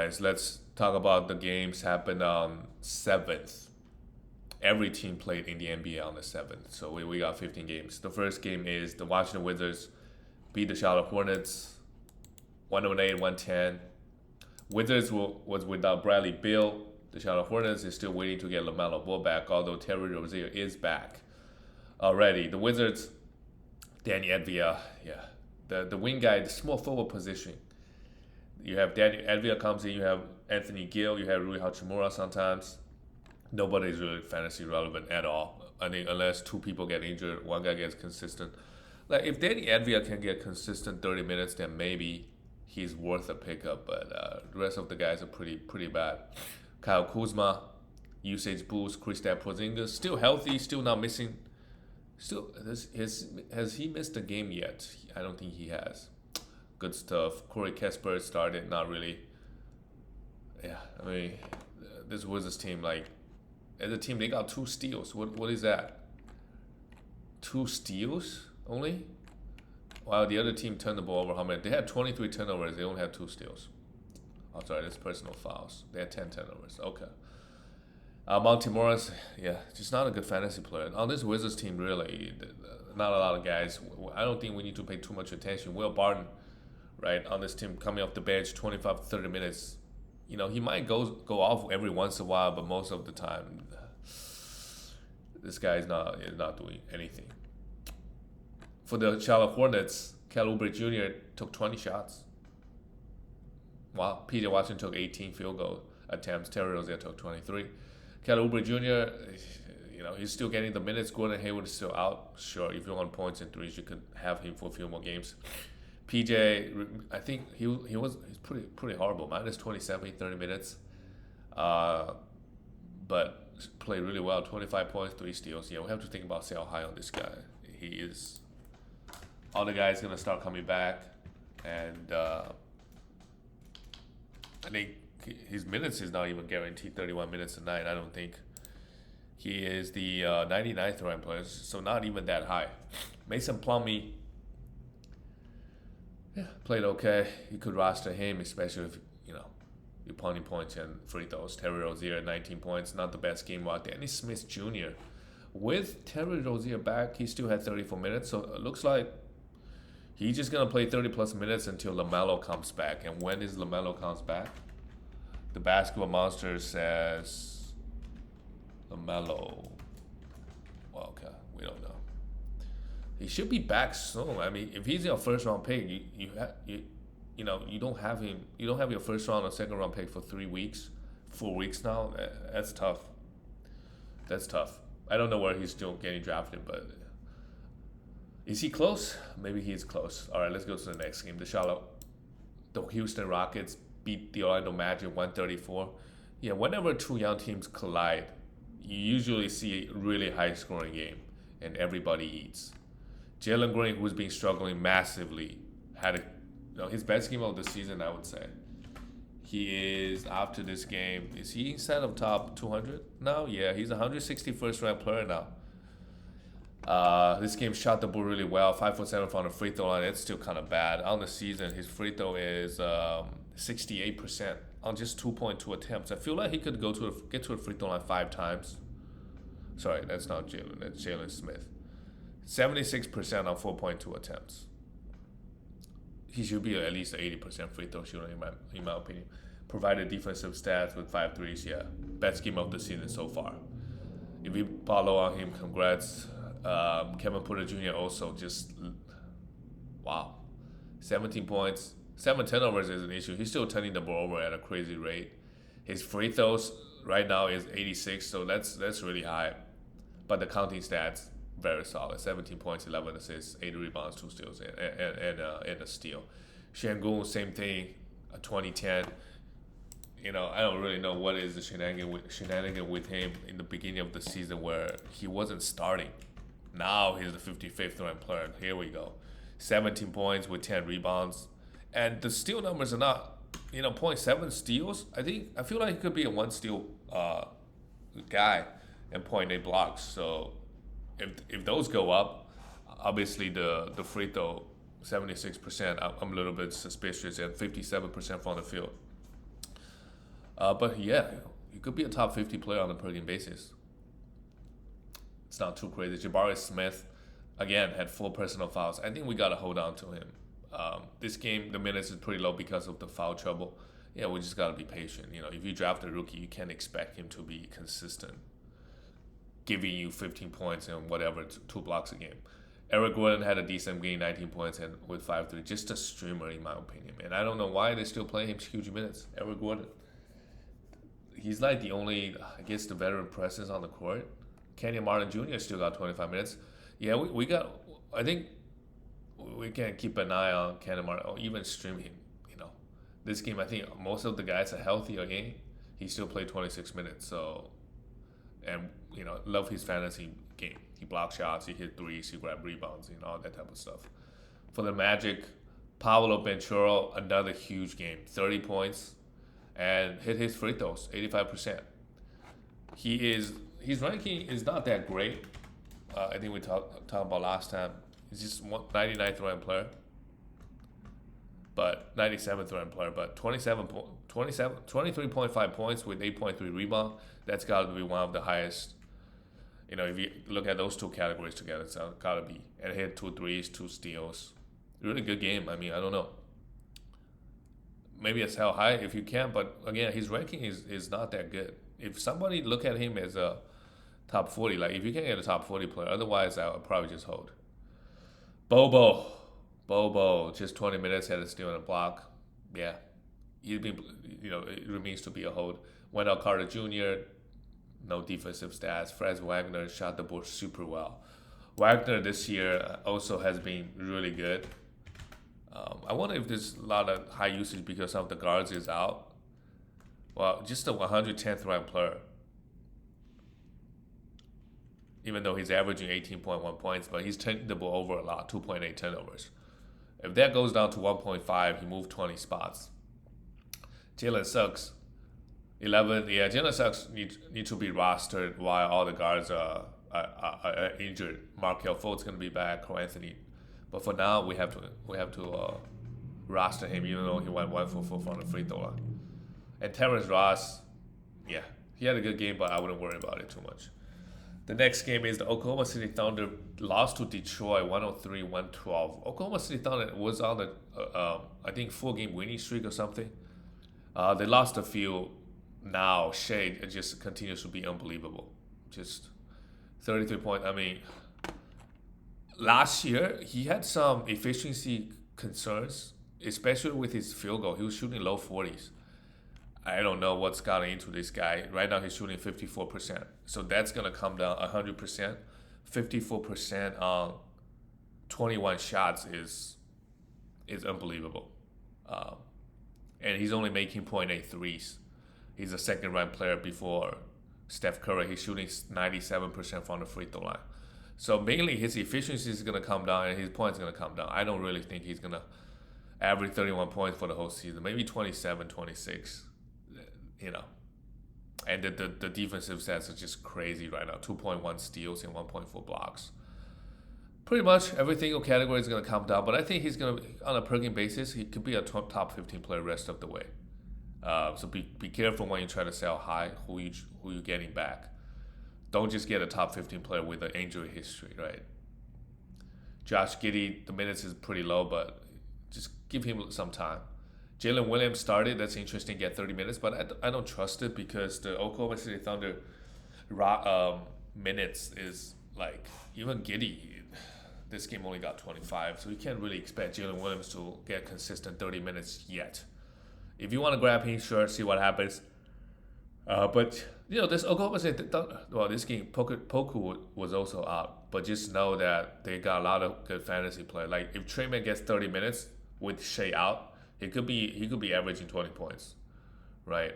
Guys, let's talk about the games happened on 7th. Every team played in the NBA on the 7th, so we got 15 games. The first game is the Washington Wizards beat the Charlotte Hornets 108-110. Wizards was without Bradley Beal. The Charlotte Hornets is still waiting to get LaMelo Ball back, although Terry Rozier is back already. The Wizards, Danny Advia, yeah. The wing guy, the small forward position. You have Danny Advia comes in, you have Anthony Gill, you have Rui Hachimura sometimes. Nobody's really fantasy relevant at all. I think unless two people get injured, one guy gets consistent. Like if Danny Advia can get consistent 30 minutes, then maybe he's worth a pickup. But the rest of the guys are pretty bad. Kyle Kuzma, usage boost. Kristaps Porzingis still healthy, still not missing. Still has he missed a game yet? I don't think he has. Good stuff. Corey Kesper started, not really. Yeah, I mean, this Wizards team, like, as a team, they got 2 steals. What is that? 2 steals only? While the other team turned the ball over how many? They had 23 turnovers. They only had 2 steals. Oh, sorry, that's personal fouls. They had 10 turnovers. Okay. Monty Morris, yeah, just not a good fantasy player. On this Wizards team, really, not a lot of guys. I don't think we need to pay too much attention. Will Barton, right, on this team coming off the bench 25 to 30 minutes. You know, he might go off every once in a while, but most of the time, this guy is not doing anything. For the Charlotte Hornets, Cal Oubre Jr. took 20 shots. Wow. PJ Washington took 18 field goal attempts. Terry Rozier took 23. Cal Oubre Jr., you know, he's still getting the minutes. Gordon Hayward is still out. Sure, if you want points and threes, you could have him for a few more games. PJ, I think he's pretty horrible. Minus 27, 30 minutes. But played really well. 25 points, 3 steals. Yeah, we have to think about sell high on this guy. He is. All the guys gonna start coming back, and I think his minutes is not even guaranteed 31 minutes a night. I don't think he is the 99th ranked player, so not even that high. Mason Plumlee, yeah, played okay. You could roster him, especially if you're punting points and free throws. Terry Rozier 19 points, not the best game out. Dennis Smith Jr. With Terry Rozier back, he still had 34 minutes, so it looks like he's just gonna play 30 plus minutes until LaMelo comes back. And when is LaMelo comes back? The Basketball Monster says LaMelo. Well, okay, we don't know. He should be back soon. I mean, if he's your first round pick, you don't have him. You don't have your first round or second round pick for 3 weeks, 4 weeks now. That's tough. That's tough. I don't know where he's still getting drafted, but is he close? Maybe he's close. All right, let's go to the next game. The Houston Rockets beat the Orlando Magic 134. Yeah, whenever two young teams collide, you usually see a really high scoring game, and everybody eats. Jalen Green, who's been struggling massively, had his best game of the season, I would say. He is, after this game, is he inside of top 200 now? Yeah, he's 161st ranked player now. This game shot the ball really well, 5 for 7 from the free throw line. It's still kind of bad. On the season, his free throw is 68% on just 2.2 attempts. I feel like he could get to the free throw line 5 times. Sorry, that's not Jalen. That's Jalen Smith. 76% on 4.2 attempts. He should be at least 80% free throw shooter in my opinion. Provided defensive stats with 5 threes. Yeah, best game of the season so far. If you follow on him, congrats. Kevin Porter Jr. also just wow, 17 points, 7 turnovers is an issue. He's still turning the ball over at a crazy rate. His free throws right now is 86, so that's really high. But the counting stats very solid: 17 points, 11 assists, 8 rebounds, 2 steals, and a steal. Şengün, same thing, 2010. I don't really know what is the shenanigan with him in the beginning of the season where he wasn't starting. Now he's the 55th ranked player. Here we go. 17 points with 10 rebounds. And the steal numbers are not, 0.7 steals. I feel like he could be a 1 steal guy and 0.8 blocks. So if those go up, obviously the free throw, 76%, I'm a little bit suspicious, and 57% from the field. But yeah, you could be a top 50 player on a per game basis. It's not too crazy. Jabari Smith, again, had 4 personal fouls. I think we got to hold on to him. This game, the minutes is pretty low because of the foul trouble. Yeah, we just got to be patient. If you draft a rookie, you can't expect him to be consistent, giving you 15 points and whatever, 2 blocks a game. Eric Gordon had a decent game, 19 points and with 5-3. Just a streamer, in my opinion, man. I don't know why they still play him huge minutes. Eric Gordon. He's like the only, I guess, the veteran presence on the court. Kenyon Martin Jr. still got 25 minutes. Yeah, we got, I think we can keep an eye on Kenyon Martin or even stream him. This game, I think most of the guys are healthy again. He still played 26 minutes. So, and, love his fantasy game. He blocked shots, he hit threes, he grabbed rebounds, all that type of stuff. For the Magic, Paolo Banchero, another huge game. 30 points and hit his free throws, 85%. His ranking is not that great. I think we talked about last time. He's just 99th ranked player. But 97th ranked player, but 23.5 points with 8.3 rebound. That's got to be one of the highest. If you look at those two categories together, it's got to be. And hit 2 threes, 2 steals. Really good game. I mean, I don't know. Maybe it's hell high if you can, but again, his ranking is not that good. If somebody look at him as a top 40, like if you can get a top 40 player, otherwise I would probably just hold. Bobo, just 20 minutes, had a steal and a block. Yeah, it remains to be a hold. Wendell Carter Jr., no defensive stats. Franz Wagner shot the ball super well. Wagner this year also has been really good. I wonder if there's a lot of high usage because some of the guards is out. Well, just a 110th ranked player. Even though he's averaging 18.1 points, but he's turning the ball over a lot, 2.8 turnovers. If that goes down to 1.5, he moved 20 spots. Jalen Suggs, 11. Yeah, Jalen Suggs need to be rostered while all the guards are injured. Markelle Fultz going to be back, Cole Anthony. But for now, we have to roster him, even though he went 1 for 4 from the free throw line. And Terrence Ross, yeah, he had a good game, but I wouldn't worry about it too much. The next game is the Oklahoma City Thunder lost to Detroit 103-112. Oklahoma City Thunder was on the, I think, 4-game winning streak or something. They lost a few. Now Shea just continues to be unbelievable. Just 33 points. I mean, last year he had some efficiency concerns, especially with his field goal. He was shooting low 40s. I don't know what's gotten into this guy. Right now he's shooting 54%. So that's going to come down 100%. 54% on 21 shots is unbelievable. And he's only making 0.8 threes. He's a second-ranked player before Steph Curry. He's shooting 97% from the free throw line. So mainly his efficiency is going to come down and his points are going to come down. I don't really think he's going to average 31 points for the whole season. Maybe 27, 26. And the defensive stats are just crazy right now. 2.1 steals and 1.4 blocks. Pretty much every single category is going to come down, but I think he's going to, on a per game basis, he could be a top 15 player rest of the way. So be careful when you try to sell high, who you getting back. Don't just get a top 15 player with an injury history, right? Josh Giddey, the minutes is pretty low, but just give him some time. Jalen Williams started. That's interesting. Get 30 minutes, but I don't trust it because the Oklahoma City Thunder minutes is like even Giddey. This game only got 25, so you can't really expect Jalen Williams to get consistent 30 minutes yet. If you want to grab him, sure, see what happens. But this Oklahoma City Thunder, this game Poku was also out, but just know that they got a lot of good fantasy play. Like if Trey Mann gets 30 minutes with Shea out. He could be averaging 20 points, right?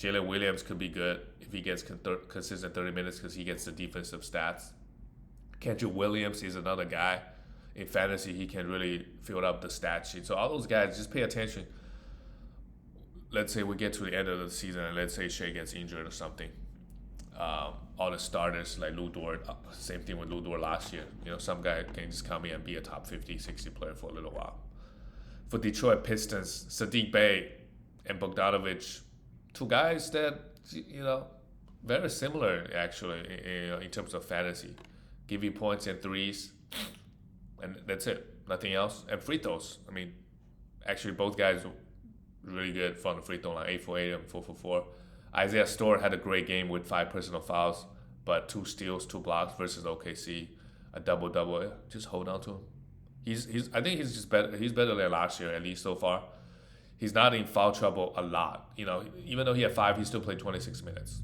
Jalen Williams could be good if he gets consistent 30 minutes because he gets the defensive stats. Kendrick Williams is another guy in fantasy. He can really fill up the stat sheet. So all those guys, just pay attention. Let's say we get to the end of the season and let's say Shea gets injured or something. All the starters like Lu Dort, same thing with Lu Dort last year. Some guy can just come in and be a top 50, 60 player for a little while. For Detroit Pistons, Saddiq Bey and Bogdanovic, Two guys that very similar actually in terms of fantasy, give you points and threes, and that's it. Nothing else. And free throws. I mean, actually both guys really good from the free throw line, 8 for 8 and 4 for 4. Isaiah Stewart had a great game with 5 personal fouls, but 2 steals, 2 blocks versus OKC, a double double. Yeah, just hold on to him. He's I think he's just better. He's better than last year, at least so far. He's not in foul trouble a lot. Even though he had 5, he still played 26 minutes.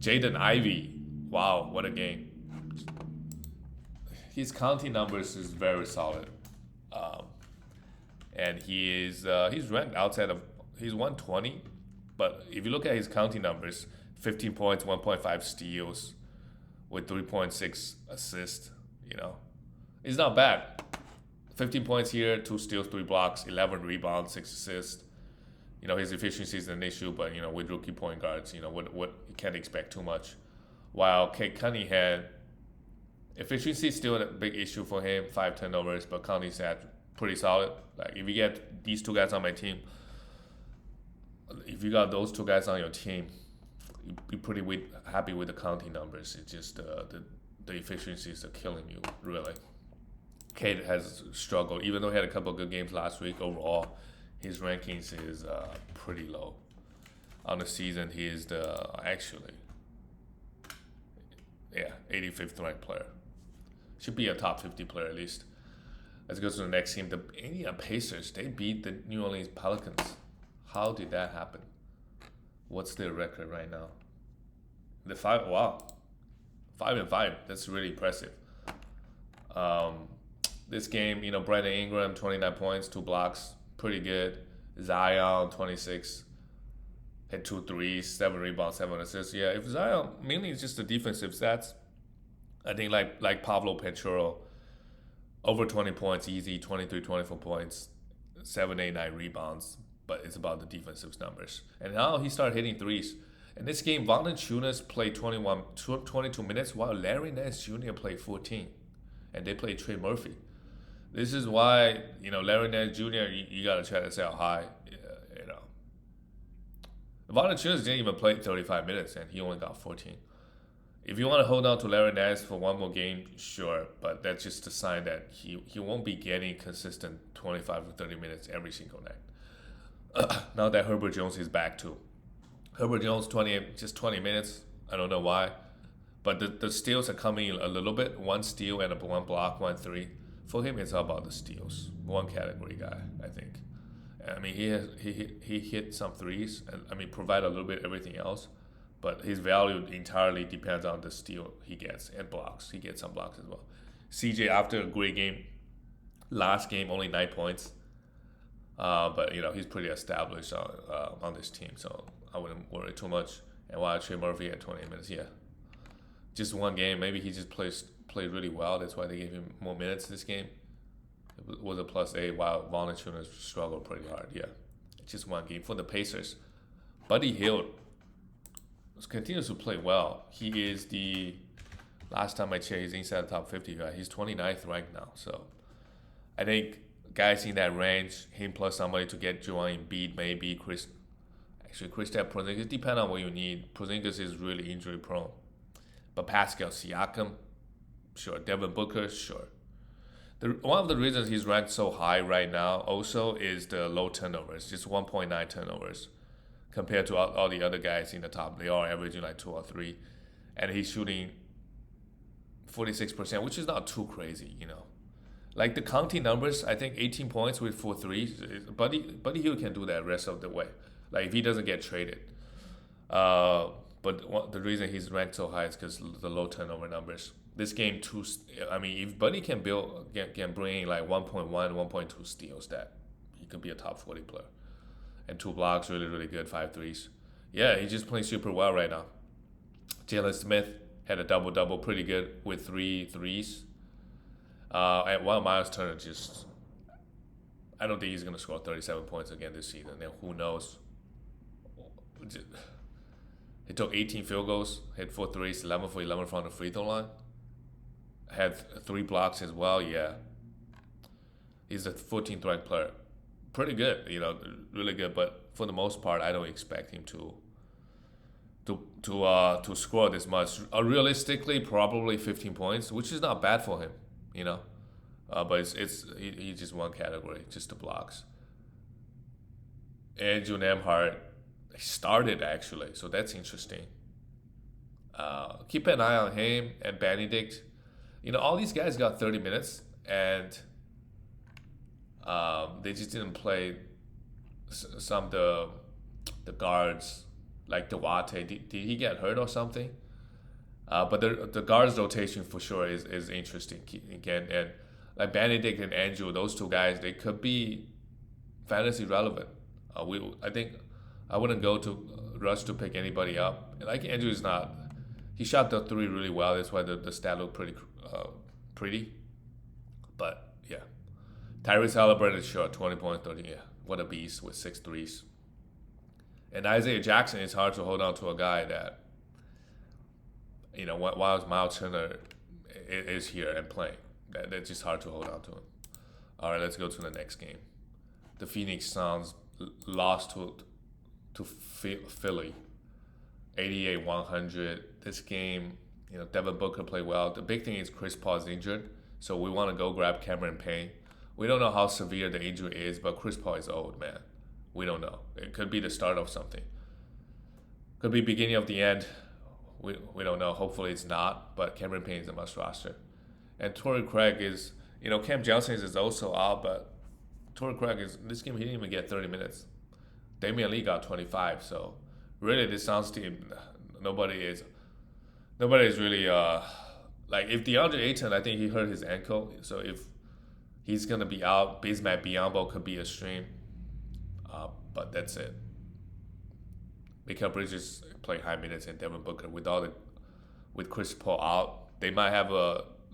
Jaden Ivey, wow, what a game! His counting numbers is very solid, and he's ranked outside of he's 120, but if you look at his counting numbers, 15 points, 1.5 steals, with 3.6 assists, it's not bad. 15 points here, 2 steals, 3 blocks, 11 rebounds, 6 assists. His efficiency is an issue, but with rookie point guards, what you can't expect too much. While Cade Cunningham, efficiency is still a big issue for him, 5 turnovers, but counting stats pretty solid. Like if you get these 2 guys on my team, if you got those 2 guys on your team, you'd be pretty happy with the counting numbers. It's just the efficiencies are killing you, really. Cade has struggled, even though he had a couple of good games last week. Overall, his rankings is pretty low. On the season, he is 85th ranked player. Should be a top 50 player at least. Let's go to the next team. The Indiana Pacers, they beat the New Orleans Pelicans. How did that happen? What's their record right now? The 5-5. That's really impressive. This game, Brandon Ingram, 29 points, 2 blocks, pretty good. Zion, 26, had 2 threes, 7 rebounds, 7 assists. Yeah, if Zion, mainly it's just the defensive stats. I think like Pablo Panchero, over 20 points, easy, 23, 24 points, 7, 8, 9 rebounds. But it's about the defensive numbers. And now he started hitting threes. In this game, Valanciunas played 22 minutes, while Larry Nance Jr. played 14. And they played Trey Murphy. This is why, Larry Nance Jr., you got to try to sell high. Valanciunas didn't even play 35 minutes, and he only got 14. If you want to hold on to Larry Nance for one more game, sure. But that's just a sign that he won't be getting consistent 25 to 30 minutes every single night. Now that Herbert Jones is back too. Herbert Jones, 20 minutes. I don't know why. But the steals are coming a little bit. 1 steal and 1 block, 1 3. For him, it's all about the steals. 1 category guy, I think. I mean, he hit some threes. And provide a little bit everything else. But his value entirely depends on the steal he gets and blocks. He gets some blocks as well. CJ, after a great game, last game, only 9 points. But he's pretty established on this team, so I wouldn't worry too much. And while Trey Murphy had 20 minutes, just 1 game. Maybe he just played really well. That's why they gave him more minutes this game. It was a +8, while Valanciunas struggled pretty hard. Just 1 game for the Pacers. Buddy Hield continues to play well. He is last time I checked, he's inside the top 50 guy. He's 29th ranked now, so I think guys in that range, him plus somebody to get Joel Embiid, maybe Kristaps Porzingis, depend on what you need. Porzingis is really injury prone. But Pascal Siakam, sure. Devin Booker, sure. One of the reasons he's ranked so high right now also is the low turnovers, just 1.9 turnovers. Compared to all the other guys in the top, they are averaging like 2 or 3. And he's shooting 46%, which is not too crazy, Like the counting numbers, I think 18 points with 4 threes. Buddy Hield can do that rest of the way. Like if he doesn't get traded. But the reason he's ranked so high is because the low turnover numbers. This game, if Buddy can bring like 1.1, 1.2 steals, that he could be a top 40 player. And 2 blocks, really, really good, 5 threes. Yeah, he's just playing super well right now. Jalen Smith had a double-double, pretty good with 3 threes. And while Miles Turner I don't think he's going to score 37 points again this season. And who knows? He took 18 field goals, hit 4 threes, 11 for 11 from the free throw line. Had 3 blocks as well, yeah. He's the 14th ranked player. pretty good, really good. But for the most part, I don't expect him to score this much. Realistically, probably 15 points, which is not bad for him, you know. But he just one category, just the blocks. Andrew Nemhart started actually, so that's interesting. Keep an eye on him and Benedict. All these guys got 30 minutes, and they just didn't play some of the guards like Duarte. Did he get hurt or something? But the guards rotation for sure is interesting again, and like Benedict and Andrew, those two guys, they could be fantasy relevant. I think I wouldn't go to rush to pick anybody up. Like Andrew is not. He shot the three really well. That's why the stat looked pretty. But yeah, Tyrese Halliburton is short, 20 points, 30. Yeah, what a beast with 6 threes. And Isaiah Jackson, it's hard to hold on to a guy that, while Miles Turner is here and playing. That's just hard to hold on to him. All right, let's go to the next game. The Phoenix Suns lost to Philly, 88-100. This game, Devin Booker played well. The big thing is Chris Paul is injured, so we want to go grab Cameron Payne. We don't know how severe the injury is, but Chris Paul is old, man. We don't know. It could be the start of something. Could be beginning of the end. We don't know. Hopefully it's not, but Cameron Payne is a must roster. And Torrey Craig is, Cam Johnson is also out, but Torrey Craig this game, he didn't even get 30 minutes. Damian Lee got 25, so really this Suns team, nobody is really, like if DeAndre Ayton, I think he hurt his ankle, so if he's going to be out, Bismack Biyombo could be a stream, but that's it. Mikal Bridges played high minutes, and Devin Booker with Chris Paul out, they might have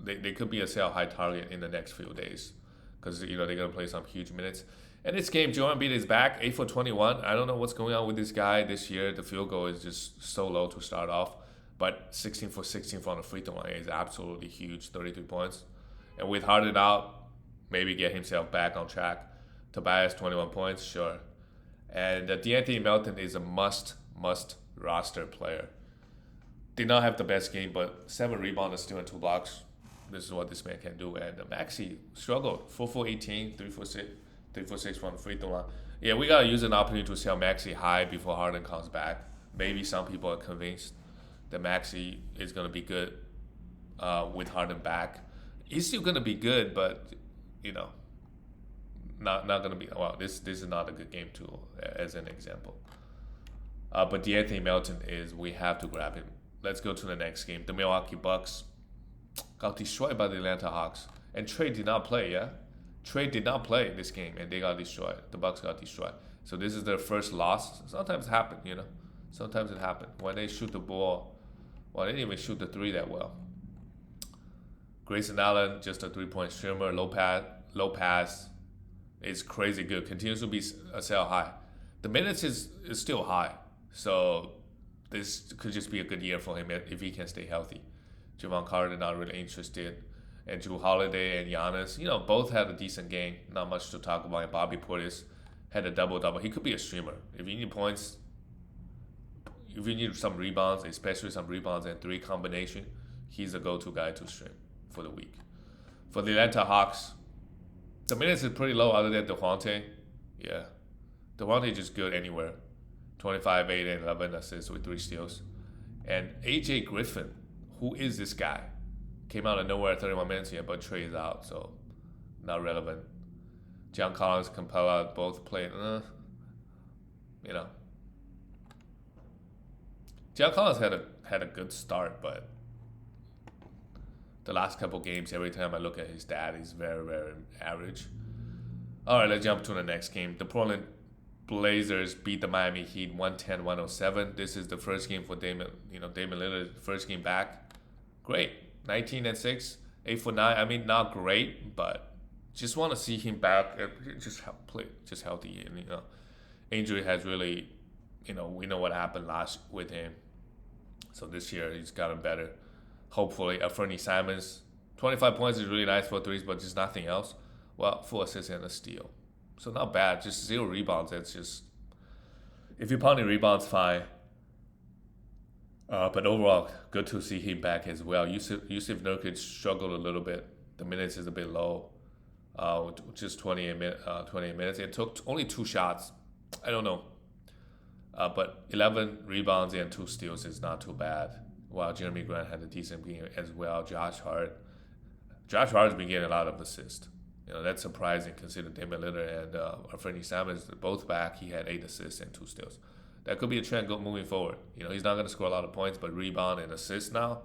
they could be a sell high target in the next few days, because they're gonna play some huge minutes. And this game, Joel Embiid is back, 8 for 21. I don't know what's going on with this guy this year. The field goal is just so low to start off, but 16 for 16 from the free throw line is absolutely huge, 33 points. And with Harden out, maybe get himself back on track. Tobias 21 points, sure. And De'Anthony Melton is a must roster player. Did not have the best game, but 7 rebounds, still in 2 blocks. This is what this man can do. And Maxey struggled. 4 for 18, 3 for 6 from the free throw line. Yeah, we got to use an opportunity to sell Maxey high before Harden comes back. Maybe some people are convinced that Maxey is going to be good with Harden back. He's still going to be good, but, not going to be. Well, this is not a good game, too, as an example. But De'Anthony Melton we have to grab him. Let's go to the next game. The Milwaukee Bucks got destroyed by the Atlanta Hawks. And Trey did not play, yeah? Trey did not play this game, and they got destroyed. The Bucks got destroyed. So this is their first loss. Sometimes it happens, Sometimes it happens. When they shoot the ball, they didn't even shoot the 3 that well. Grayson Allen, just a 3-point streamer. Low pass is crazy good. Continues to be a sell high. The minutes is still high. So this could just be a good year for him if he can stay healthy. Javon Carter not really interested. And Jrue Holiday and Giannis, both had a decent game. Not much to talk about. And Bobby Portis had a double-double. He could be a streamer. If you need points, if you need some rebounds, especially some rebounds and 3 combination, he's a go-to guy to stream for the week. For the Atlanta Hawks, the minutes is pretty low other than DeJounte. Yeah. DeJounte is just good anywhere. 25, 8, and 11 assists with 3 steals. And AJ Griffin, who is this guy? Came out of nowhere at 31 minutes here, but Trey is out, so not relevant. John Collins, Capella, both played, John Collins had a good start, but the last couple games, every time I look at his stat, he's very, very average. All right, let's jump to the next game. The Portland Blazers beat the Miami Heat 110-107. This is the first game for Damian Lillard, first game back. Great. 19-6, 8 for 9. I mean, not great, but just want to see him back. Just play, just healthy. And injury has really, we know what happened last with him. So this year he's gotten better. Hopefully, Fernie Simons, 25 points is really nice for 3s, but just nothing else. Well, 4 assists and a steal. So not bad. Just 0 rebounds. That's just if you're pounding rebounds, fine. But overall, good to see him back as well. Yusuf Nurkic struggled a little bit. The minutes is a bit low. Just 28 minutes. It took only 2 shots. I don't know. But 11 rebounds and 2 steals is not too bad. While Jeremy Grant had a decent game as well. Josh Hart's been getting a lot of assists. That's surprising considering Damian Lillard and Anthony Simons both back. He had 8 assists and 2 steals. That could be a trend moving forward. He's not going to score a lot of points, but rebound and assist now.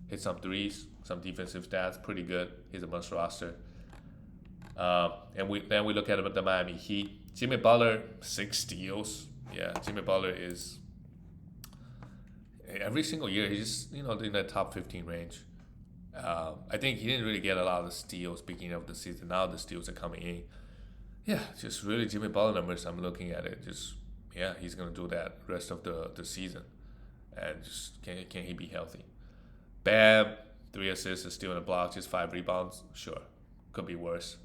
Hit some threes, some defensive stats, pretty good. He's a must roster. And we look at the Miami Heat. Jimmy Butler, 6 steals. Yeah, Jimmy Butler is every single year he's just in the top 15 range. I think he didn't really get a lot of steals beginning of the season. Now the steals are coming in. Yeah, just really Jimmy Butler numbers. I'm looking at it. He's gonna do that rest of the season. And just can he be healthy? Bam, 3 assists, a steal and a block, just 5 rebounds. Sure, could be worse.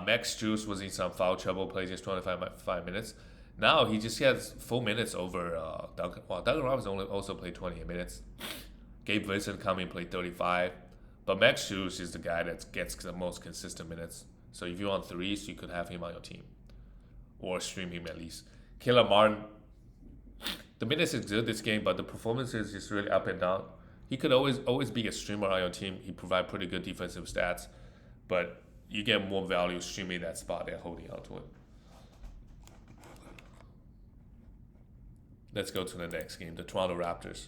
Max Strus was in some foul trouble, played just 25 minutes. Now he just has full minutes over Duncan. Well, Duncan Robinson also played 28 minutes. Gabe Vincent coming played 35. But Max Strus is the guy that gets the most consistent minutes. So if you want threes, you could have him on your team. Or stream him at least. Caleb Martin, the minutes is good this game, but the performance is just really up and down. He could always be a streamer on your team. He provide pretty good defensive stats. But you get more value streaming that spot than holding on to it. Let's go to the next game, the Toronto Raptors.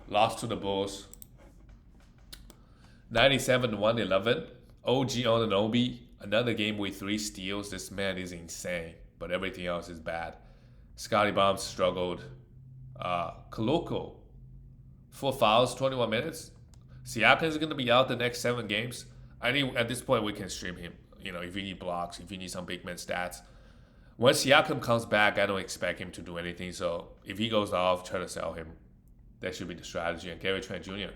Lost to the Bulls. 97-111. OG Anunoby, another game with 3 steals. This man is insane, but everything else is bad. Scotty Barnes struggled. Koloko, 4 fouls, 21 minutes. Siakam is going to be out the next 7 games. I think at this point we can stream him. If you need blocks, if you need some big man stats. When Siakam comes back, I don't expect him to do anything. So if he goes off, try to sell him. That should be the strategy. And Gary Trent Jr.,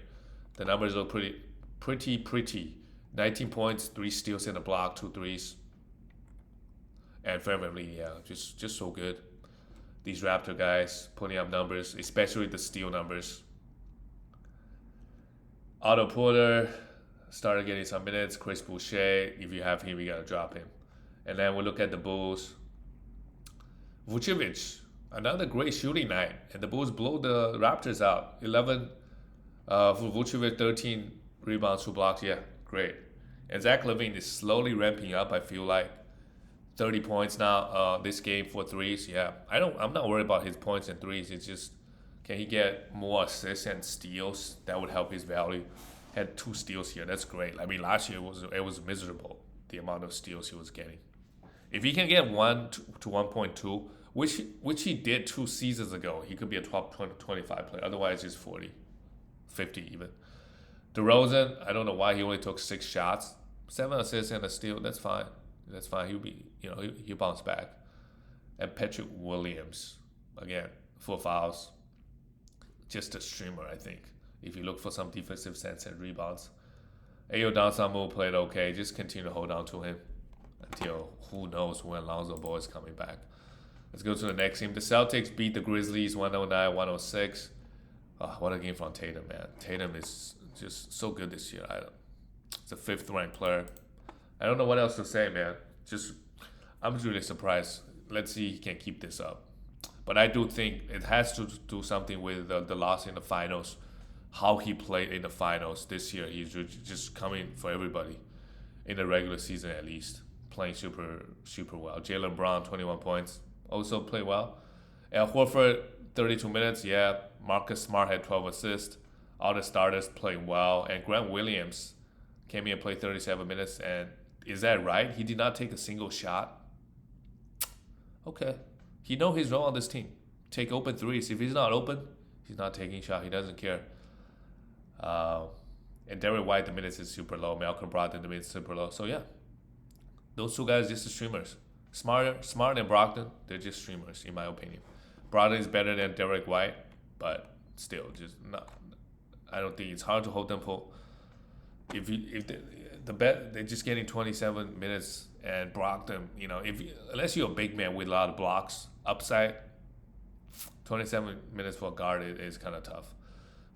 the numbers look pretty. 19 points, 3 steals and a block, 2 threes. And Fairweather, just so good. These Raptor guys putting up numbers, especially the steal numbers. Otto Porter started getting some minutes. Chris Boucher, if you have him, you got to drop him. And then we look at the Bulls. Vucevic, another great shooting night. And the Bulls blow the Raptors out. 11 for Vucevic, 13 rebounds, 2 blocks. Yeah, great. And Zach LaVine is slowly ramping up, I feel like. 30 points now this game for threes. Yeah, I'm not worried about his points and threes. It's just, can he get more assists and steals? That would help his value. Had 2 steals here. That's great. I mean, last year it was miserable, the amount of steals he was getting. If he can get 1 to 1.2, which he did 2 seasons ago, he could be a top 25 player. Otherwise, he's 40, 50 even. DeRozan, I don't know why he only took 6 shots, 7 assists and a steal. That's fine. He'll be, he'll bounce back. And Patrick Williams, again, 4 fouls. Just a streamer, I think. If you look for some defensive sense and rebounds. Ayo Dosunmu played okay. Just continue to hold on to him until who knows when Lonzo Ball is coming back. Let's go to the next game. The Celtics beat the Grizzlies 109-106. Oh, what a game from Tatum, man. Tatum is just so good this year. It's a 5th ranked player. I don't know what else to say, man. I'm really surprised. Let's see if he can keep this up. But I do think it has to do something with the loss in the finals. How he played in the finals this year. He's just coming for everybody in the regular season at least. Playing super, super well. Jaylen Brown, 21 points. Also played well. Al Horford, 32 minutes. Yeah. Marcus Smart had 12 assists. All the starters playing well. And Grant Williams came in and played 37 minutes. And is that right? He did not take a single shot. Okay. He knows his role on this team. Take open threes. If he's not open, he's not taking shot. He doesn't care. And Derrick White, the minutes is super low. Malcolm Brogdon, the minutes is super low. So yeah, those 2 guys just streamers. Smart and Brogdon, they're just streamers in my opinion. Brogdon is better than Derrick White, but still, just not. I don't think it's hard to hold them for. If the bet they're just getting 27 minutes and block them. Unless you're a big man with a lot of blocks upside, 27 minutes for a guard is kind of tough.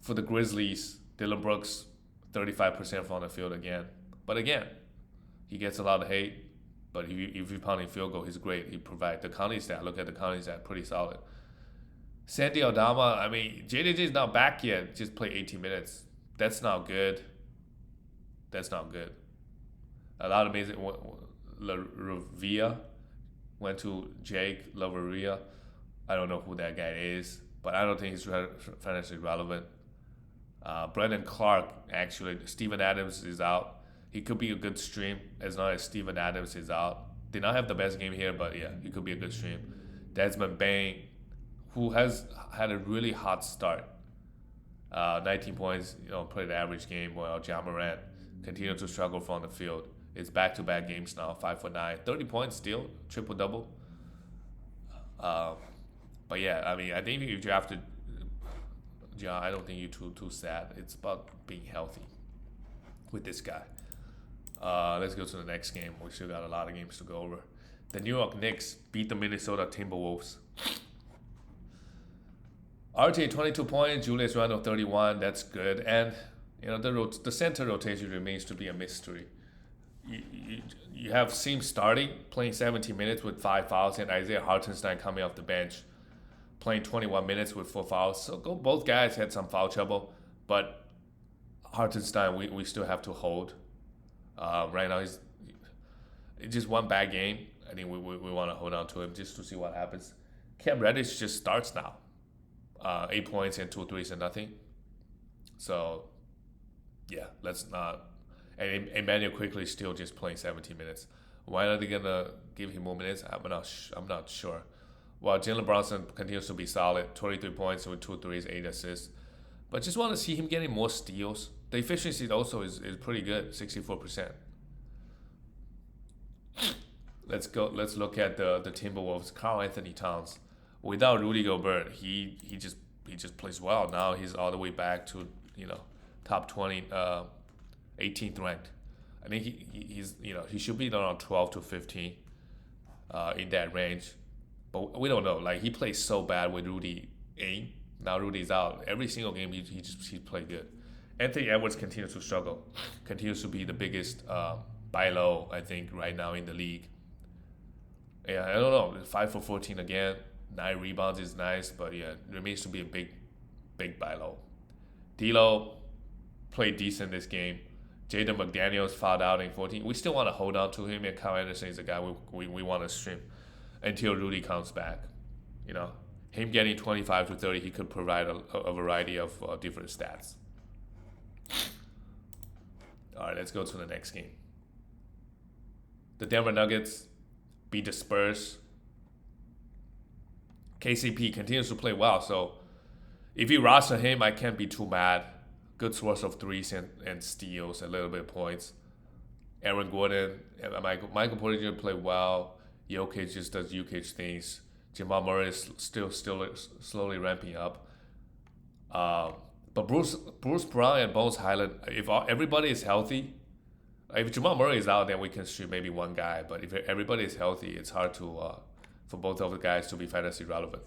For the Grizzlies, Dylan Brooks, 35% from the field again. But again, he gets a lot of hate. But if you pounding field goal, he's great. He provides the counting stat. Look at the counting stat, pretty solid. Sandy Aldama, I mean, JJJ is not back yet. Just played 18 minutes. That's not good. That's not good. A lot of amazing. LaRavia went to Jake LaRavia. I don't know who that guy is, but I don't think he's financially relevant. Brandon Clark, actually, Steven Adams is out. He could be a good stream as long as Steven Adams is out. Did not have the best game here, but yeah, he could be a good stream. Desmond Bain, who has had a really hot start. 19 points, played the average game, while Ja Morant continued to struggle from the field. It's back-to-back games now, 5 for 9. 30 points still, triple-double. But yeah, I mean, I think if you drafted Ja, I don't think you're too sad. It's about being healthy with this guy. Let's go to the next game. We still got a lot of games to go over. The New York Knicks beat the Minnesota Timberwolves. RJ 22 points, Julius Randle 31. That's good, and the center rotation remains to be a mystery. You have Seam starting, playing 17 minutes with 5 fouls, and Isaiah Hartenstein coming off the bench, playing 21 minutes with 4 fouls. So both guys had some foul trouble, but Hartenstein we still have to hold. Right now it's just one bad game. I think we want to hold on to him just to see what happens. Cam Reddish just starts now. 8 points and 2 threes and nothing. So yeah, let's not. And Emmanuel quickly still just playing 17 minutes. Why are they gonna give him more minutes? I'm not sure. While Jalen Brunson continues to be solid, 23 points with 2 threes, 8 assists. But just want to see him getting more steals. The efficiency also is pretty good, 64%. Let's look at the Timberwolves. Karl Anthony Towns. Without Rudy Gobert, he just plays well. Now he's all the way back to top 20, 18th ranked. I think he should be around 12 to 15 in that range. But we don't know. Like, he plays so bad with Rudy in. Now Rudy's out. Every single game he played good. Anthony Edwards continues to struggle. Continues to be the biggest buy low, I think, right now in the league. Yeah, I don't know. 5 for 14 again. 9 rebounds is nice, but yeah, remains to be a big buy low. D'Lo played decent this game. Jaden McDaniels fouled out in 14. We still want to hold on to him, and Kyle Anderson is a guy we want to stream until Rudy comes back. Him getting 25 to 30, he could provide a variety of different stats. All right, let's go to the next game. The Denver Nuggets beat the Spurs. KCP continues to play well, so if you roster him, I can't be too mad. Good source of threes and steals, a little bit of points. Aaron Gordon, Michael Porter Jr. play well. Jokic just does Jokic things. Jamal Murray is still slowly ramping up. But Bruce Brown and Bones Highland, if everybody is healthy, if Jamal Murray is out, then we can stream maybe one guy. But if everybody is healthy, it's hard to for both of the guys to be fantasy relevant.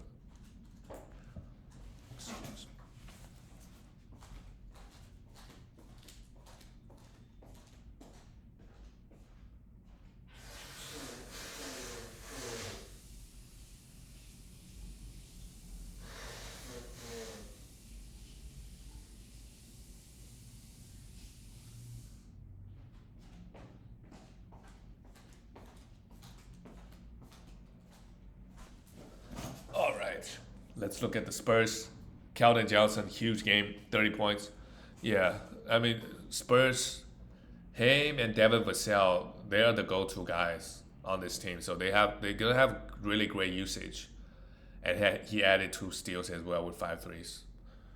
Let's look at the Spurs. Keldon Johnson, huge game, 30 points. Yeah, I mean, Spurs, him and Devin Vassell, they are the go-to guys on this team. So they're gonna have really great usage. And he added 2 steals as well with 5 threes.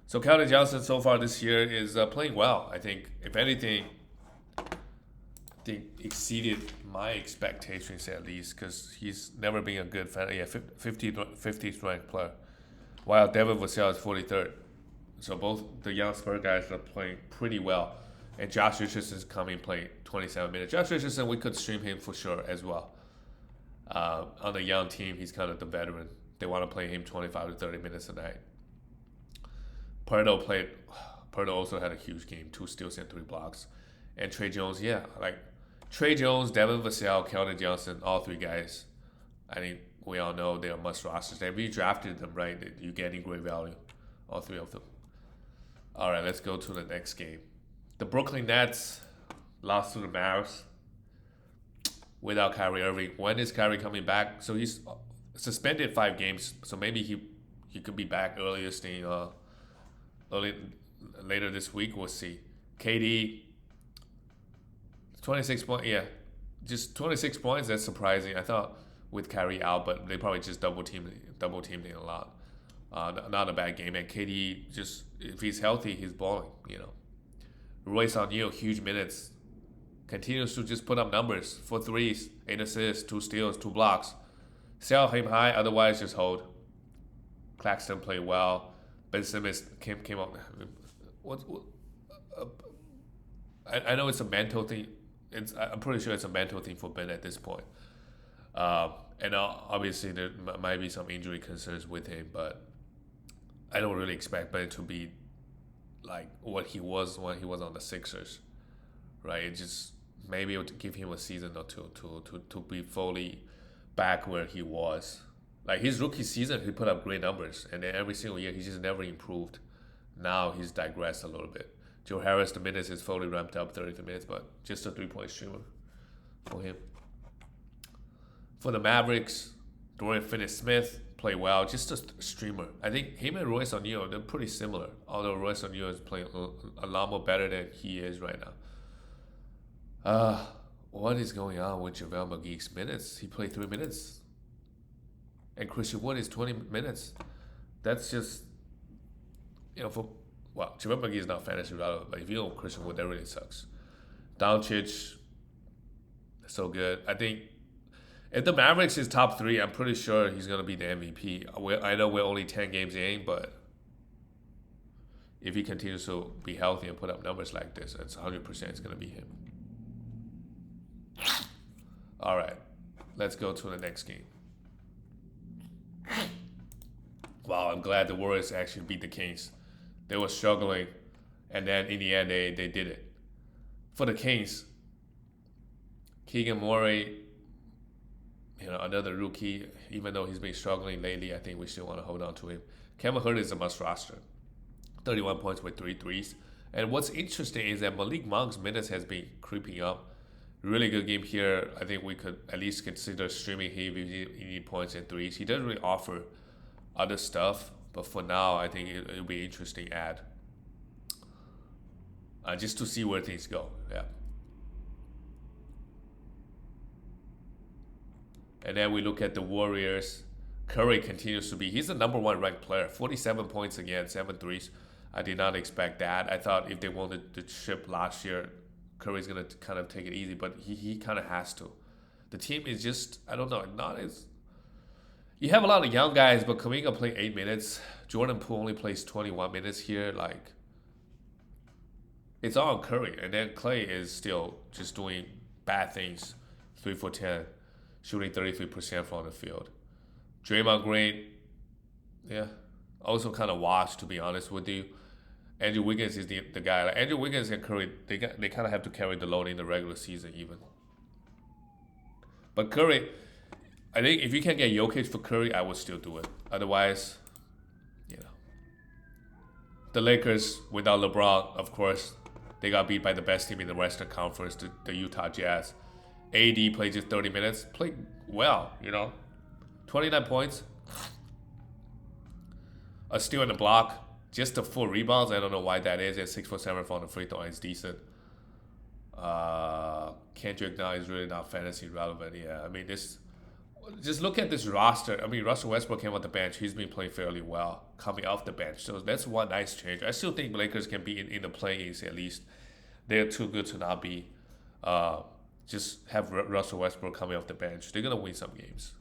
So Keldon Johnson so far this year is playing well. I think, if anything, exceeded my expectations at least, because he's never been a good fan. Yeah, 50th ranked player. While Devin Vassell is 43rd. So both the young Spurs guys are playing pretty well. And Josh Richardson's coming playing 27 minutes. Josh Richardson, we could stream him for sure as well. On the young team, he's kind of the veteran. They want to play him 25 to 30 minutes a night. Purdo also had a huge game, 2 steals and 3 blocks. And Trey Jones, yeah, like Trey Jones, Devin Vassell, Keldon Johnson, all 3 guys. I think we all know they are must rosters. If you drafted them, right, you're getting great value, all 3 of them. All right, let's go to the next game. The Brooklyn Nets lost to the Mavs without Kyrie Irving. When is Kyrie coming back? So he's suspended 5 games. So maybe he could be back later this week. We'll see. KD, 26 points. Yeah, just 26 points. That's surprising. I thought with Kyrie out, but they probably just double teamed him a lot. Not a bad game. And KD, just if he's healthy, he's balling. Royce O'Neal, huge minutes. Continues to just put up numbers. 4 threes, 8 assists, 2 steals, 2 blocks. Sell him high, otherwise just hold. Claxton played well. Ben Simmons came up. I know it's a mental thing. I'm pretty sure it's a mental thing for Ben at this point. And obviously there might be some injury concerns with him, but I don't really expect Ben to be like what he was when he was on the Sixers, right? It just maybe it would give him a season or two to be fully back where he was. Like his rookie season, he put up great numbers, and then every single year he just never improved. Now he's digressed a little bit. Joe Harris, the minutes is fully ramped up, 33 minutes, but just a 3-point streamer for him. For the Mavericks, Dorian Finney-Smith played well, just a streamer. I think him and Royce O'Neal, they're pretty similar, although Royce O'Neal is playing a lot more better than he is right now. What is going on with JaVale McGee's minutes? He played 3 minutes. And Christian Wood is 20 minutes. That's just, JaVale McGee is not fantasy relevant, but if you don't Christian Wood, that really sucks. Doncic, so good. I think if the Mavericks is top 3, I'm pretty sure he's going to be the MVP. I know we're only 10 games in, but if he continues to be healthy and put up numbers like this, it's 100% it's going to be him. All right, let's go to the next game. Wow, I'm glad the Warriors actually beat the Kings. They were struggling, and then in the end, they did it. For the Kings, Keegan Murray, another rookie, even though he's been struggling lately, I think we still want to hold on to him. Kevin Huerter is a must roster. 31 points with 3 threes. And what's interesting is that Malik Monk's minutes has been creeping up. Really good game here. I think we could at least consider streaming him if you need points and threes. He doesn't really offer other stuff, but for now, I think it'll be an interesting ad. Just to see where things go. Yeah. And then we look at the Warriors. Curry continues to be, he's the number 1 ranked player. 47 points again, 7 threes. I did not expect that. I thought if they wanted to ship last year, Curry's going to kind of take it easy, but he kind of has to. The team is just, I don't know, not as... You have a lot of young guys, but Kuminga playing 8 minutes. Jordan Poole only plays 21 minutes here. Like, it's all on Curry. And then Clay is still just doing bad things. 3 for 10. Shooting 33% from the field. Draymond Green, yeah, also kind of washed, to be honest with you. Andrew Wiggins is the guy. Like Andrew Wiggins and Curry, they kind of have to carry the load in the regular season even. But Curry, I think if you can get Jokic for Curry, I would still do it. Otherwise, the Lakers without LeBron, of course, they got beat by the best team in the Western Conference, the Utah Jazz. AD played just 30 minutes, played well, 29 points, a steal and a block, just the 4 rebounds. I don't know why that is. At 6 for 7 from the free throw, it's decent. Kendrick now is really not fantasy relevant. Yeah, I mean just look at this roster. I mean, Russell Westbrook came off the bench. He's been playing fairly well coming off the bench. So that's one nice change. I still think Lakers can be in the play-ins at least. They're too good to not be. Just have Russell Westbrook coming off the bench. They're going to win some games.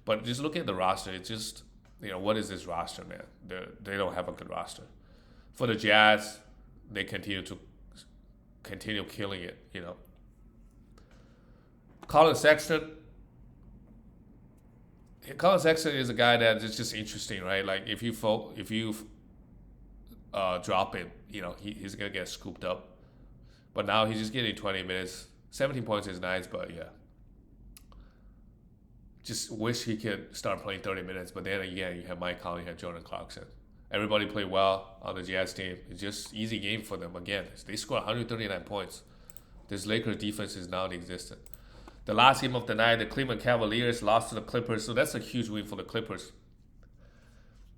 But just look at the roster. It's just, what is this roster, man? They don't have a good roster. For the Jazz, they continue to continue killing it. Colin Sexton. Colin Sexton is a guy that is just interesting, right? Like if you drop it, he's gonna get scooped up. But now he's just getting 20 minutes. 17 points is nice, but yeah. Just wish he could start playing 30 minutes. But then again, you have Mike Conley, you have Jordan Clarkson. Everybody played well on the Jazz team. It's just easy game for them. Again, they scored 139 points. This Lakers defense is non-existent. The last game of the night, the Cleveland Cavaliers lost to the Clippers, so that's a huge win for the Clippers.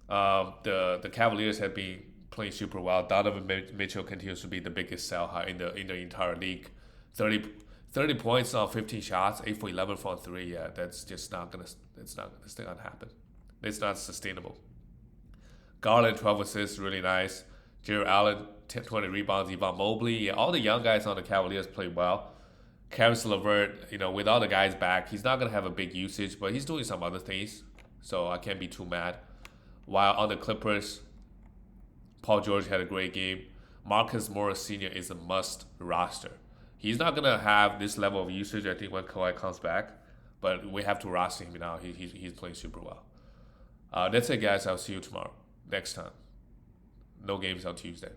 The Cavaliers have been playing super well. Donovan Mitchell continues to be the biggest sell high in the entire league. 30 points on 15 shots, 8 for 11 from 3. Yeah, that's just not gonna. It's not gonna happen. It's not sustainable. Garland 12 assists, really nice. Jared Allen 20 rebounds. Evan Mobley, yeah, all the young guys on the Cavaliers played well. Caris LeVert, with all the guys back, he's not gonna have a big usage, but he's doing some other things, so I can't be too mad. While on the Clippers, Paul George had a great game. Marcus Morris Sr. is a must roster. He's not gonna have this level of usage, I think, when Kawhi comes back, but we have to roster him now. He's playing super well. That's it, guys. I'll see you tomorrow. Next time. No games on Tuesday.